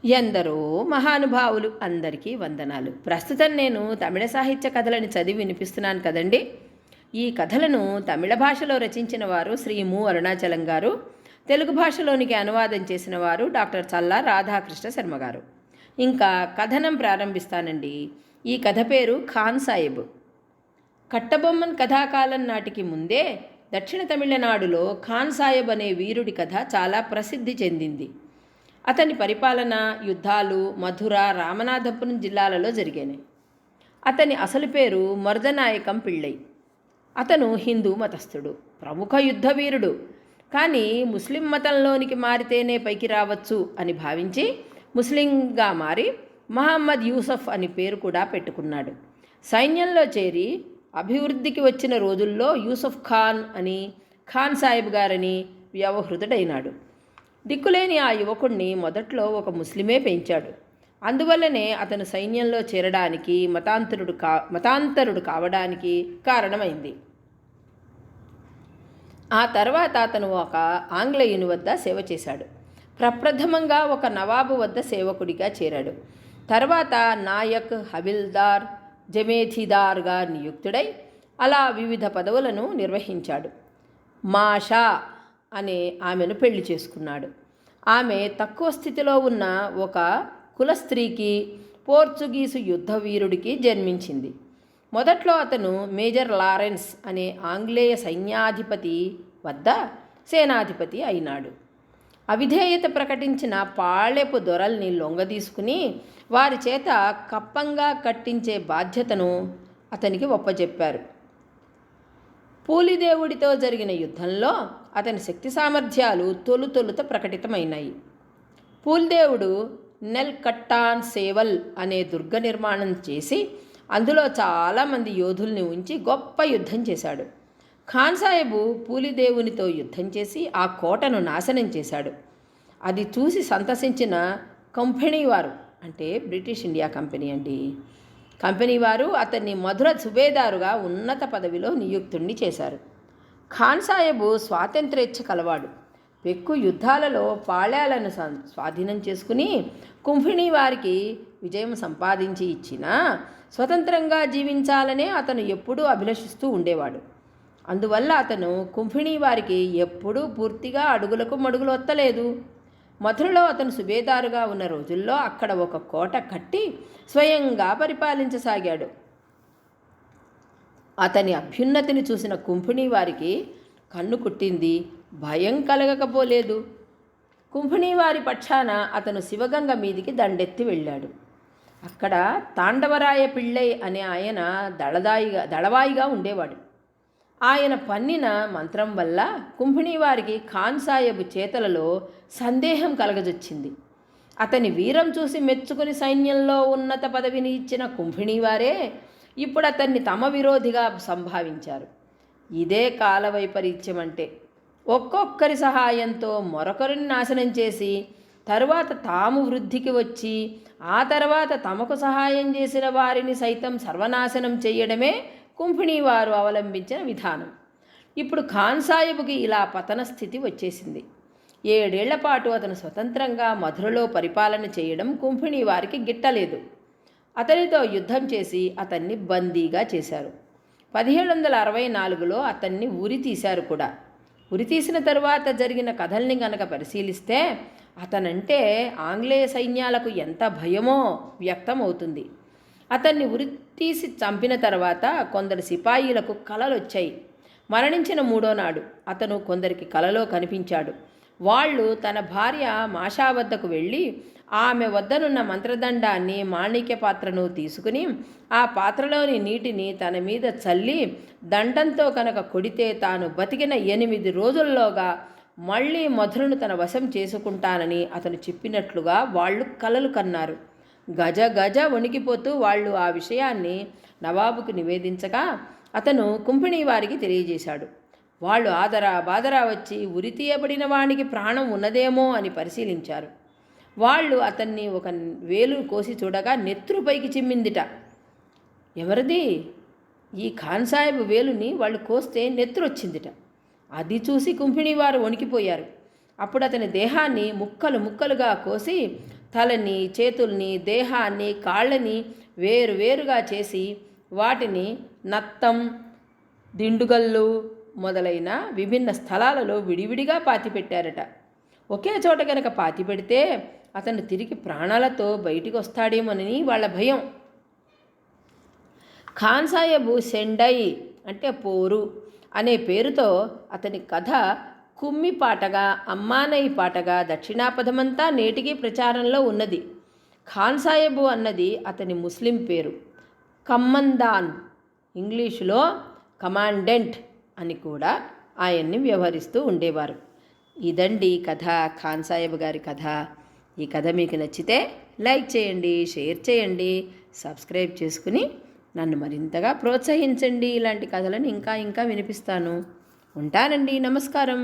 ఎందరో మహానుభావులు, అందరికీ వందనాలు. ప్రస్తుతం నేను తమిళ సాహిత్య కథలని చదివి వినిపిస్తున్నాను కదండి. ఈ కథలను తమిళ భాషలో రచించిన వారు శ్రీ ము. అరుణాచలం గారు, తెలుగు భాషలోనికి అనువాదం చేసిన వారు డాక్టర్ చల్లా రాధాకృష్ణ శర్మ గారు. ఇంకా కథనం ప్రారంభిస్తానండి. ఈ కథ పేరు ఖాన్ సాహెబ్. కట్టబొమ్మన్ కథాకాలం నాటికి ముందే దక్షిణ తమిళనాడులో ఖాన్ సాహెబ్ అనే వీరుడి కథ చాలా ప్రసిద్ధి చెందింది. అతని పరిపాలన, యుద్ధాలు మధుర, రామనాథపురం జిల్లాలలో జరిగాయి. అతని అసలు పేరు మరుదనాయకం పిళ్ళై. అతను హిందూ మతస్థుడు, ప్రముఖ యుద్ధ వీరుడు. కానీ ముస్లిం మతంలోనికి మారితేనే పైకి రావచ్చు అని భావించి ముస్లింగా మారి మహమ్మద్ యూసఫ్ అని పేరు కూడా పెట్టుకున్నాడు. సైన్యంలో చేరి అభివృద్ధికి వచ్చిన రోజుల్లో యూసఫ్ ఖాన్ అని, ఖాన్ సాహెబ్ గారని వ్యవహృతుడైనాడు. దిక్కులేని ఆ యువకుణ్ణి మొదట్లో ఒక ముస్లిమే పెంచాడు. అందువల్లనే అతను సైన్యంలో చేరడానికి, మతాంతరుడు కావడానికి కారణమైంది. ఆ తర్వాత అతను ఒక ఆంగ్లేయుని వద్ద సేవ చేశాడు. ప్రప్రథమంగా ఒక నవాబు వద్ద సేవకుడిగా చేరాడు. తర్వాత నాయక్, హవిల్దార్, జమేథిదార్గా నియుక్తుడై అలా వివిధ పదవులను నిర్వహించాడు. మాషా అనే ఆమెను పెళ్లి చేసుకున్నాడు. ఆమె తక్కువ స్థితిలో ఉన్న ఒక కులస్త్రీకి, పోర్చుగీసు యుద్ధ వీరుడికి జన్మించింది. మొదట్లో అతను మేజర్ లారెన్స్ అనే ఆంగ్లేయ సైన్యాధిపతి వద్ద సేనాధిపతి అయినాడు. అవిధేయత ప్రకటించిన పాళెపు దొరల్ని లొంగదీసుకుని వారి చేత కప్పంగా కట్టించే బాధ్యతను అతనికి ఒప్పజెప్పారు. పూలిదేవుడితో జరిగిన యుద్ధంలో అతని శక్తి సామర్థ్యాలు తొలుత ప్రకటితమైనాయి. పూలిదేవుడు నెల్ కట్టాన్ సేవల్ అనే దుర్గ నిర్మాణం చేసి అందులో చాలామంది యోధుల్ని ఉంచి గొప్ప యుద్ధం చేశాడు. ఖాన్ సాహెబు పూలిదేవునితో యుద్ధం చేసి ఆ కోటను నాశనం చేశాడు. అది చూసి సంతసించిన కంపెనీ వారు, అంటే బ్రిటిష్ ఇండియా కంపెనీ అండి, కంపెనీ వారు అతన్ని మధుర సుబేదారుగా ఉన్నత పదవిలో నియుక్తుణ్ణి చేశారు. ఖాన్ సాహెబు స్వాతంత్ర్యేచ్ఛ కలవాడు. పెక్కు యుద్ధాలలో పాళ్యాలను స్వాధీనం చేసుకుని కుంభిణీ వారికి విజయం సంపాదించి ఇచ్చినా స్వతంత్రంగా జీవించాలనే అతను ఎప్పుడూ అభిలషిస్తూ ఉండేవాడు. అందువల్ల అతను కుంభిణీ వారికి ఎప్పుడూ పూర్తిగా అడుగులకు మడుగులు ఒత్తలేదు. మధురలో అతను సుబేదారుగా ఉన్న రోజుల్లో అక్కడ ఒక కోట కట్టి స్వయంగా పరిపాలించసాగాడు. అతని అభ్యున్నతిని చూసిన కుంభిణీ వారికి కన్ను కుట్టింది, భయం కలగకపోలేదు. కుంభిణీ వారి పక్షాన అతను శివగంగ మీదికి దండెత్తి వెళ్ళాడు. అక్కడ తాండవరాయ పిళ్ళై అనే ఆయన దళవాయిగా ఉండేవాడు. ఆయన పన్నిన మంత్రం వల్ల కుంభిణీ వారికి ఖాన్ సాహెబ్ చేతలలో సందేహం కలగజొచ్చింది. అతని వీరం చూసి మెచ్చుకుని సైన్యంలో ఉన్నత పదవిని ఇచ్చిన కుంభిణీ వారే ఇప్పుడు అతన్ని తమ విరోధిగా సంభావించారు. ఇదే కాల వైపరీత్యం అంటే. ఒక్కొక్కరి సహాయంతో మరొకరిని నాశనం చేసి తరువాత తాము వృద్ధికి వచ్చి ఆ తర్వాత తమకు సహాయం చేసిన వారిని సైతం సర్వనాశనం చేయడమే కుంభిణీ వారు అవలంబించిన విధానం. ఇప్పుడు ఖాన్ సాహెబ్కి ఇలా పతన స్థితి వచ్చేసింది. 7 ఏళ్ల పాటు అతను స్వతంత్రంగా మధురలో పరిపాలన చేయడం కుంభిణీ వారికి గిట్టలేదు. అతనితో యుద్ధం చేసి అతన్ని బందీగా చేశారు. 1764లో అతన్ని ఉరి తీశారు కూడా. ఉరి తీసిన తరువాత జరిగిన కథల్ని గనక పరిశీలిస్తే అతనంటే ఆంగ్లేయ సైన్యాలకు ఎంత భయమో వ్యక్తమవుతుంది. అతన్ని ఉరి తీసి చంపిన తర్వాత కొందరు సిపాయిలకు కలలొచ్చాయి. మరణించిన 3వ నాడు అతను కొందరికి కలలో కనిపించాడు. వాళ్ళు తన భార్య మాషా వద్దకు వెళ్ళి ఆమె వద్దనున్న మంత్రదండాన్ని, మాణిక్య పాత్రను తీసుకుని ఆ పాత్రలోని నీటిని తన మీద చల్లి దండంతో కనుక కొడితే తాను బతికిన 8 రోజుల్లోగా మళ్ళీ మధురను తన వశం చేసుకుంటానని అతను చెప్పినట్లుగా వాళ్ళు కలలు కన్నారు. గజ వణికిపోతూ వాళ్ళు ఆ విషయాన్ని నవాబుకు నివేదించగా అతను కుంభిణీ వారికి తెలియజేశాడు. వాళ్ళు బాదరా వచ్చి ఉరి తీయబడిన వానికి ప్రాణం ఉన్నదేమో అని పరిశీలించారు. వాళ్ళు అతన్ని ఒక వేలు కోసి చూడగా నెత్తురుపైకి చిమ్మిందిట. ఎవరిది? ఈ ఖాన్ సాహెబ్ వేలుని వాళ్ళు కోస్తే నెత్తురొచ్చిందిట. అది చూసి కుంభిణీ వారు వణికిపోయారు. అప్పుడు అతని దేహాన్ని ముక్కలుగా కోసి తలని, చేతుల్ని, దేహాన్ని, కాళ్ళని వేరువేరుగా చేసి వాటిని నత్తం, దిండుగల్లు మొదలైన విభిన్న స్థలాలలో విడివిడిగా పాతిపెట్టారట. ఒకే చోట కనుక పాతిపెడితే అతను తిరిగి ప్రాణాలతో బయటికి వస్తాడేమోనని వాళ్ళ భయం. ఖాన్ సాహెబు సెండై అంటే పోరు అనే పేరుతో అతని కథ కుమ్మి పాటగా, అమ్మానై పాటగా దక్షిణాపథమంతా నేటికీ ప్రచారంలో ఉన్నది. ఖాన్ సాహెబు అన్నది అతని ముస్లిం పేరు. కమ్మందాన్, ఇంగ్లీషులో కమాండెంట్ అని కూడా ఆయన్ని వ్యవహరిస్తూ ఉండేవారు. ఇదండి కథ, ఖాన్ సాహెబ్ గారి కథ. ఈ కథ మీకు నచ్చితే లైక్ చేయండి, షేర్ చేయండి, సబ్స్క్రైబ్ చేసుకుని నన్ను మరింతగా ప్రోత్సహించండి. ఇలాంటి కథలను ఇంకా వినిపిస్తాను. ఉంటానండి. నమస్కారం.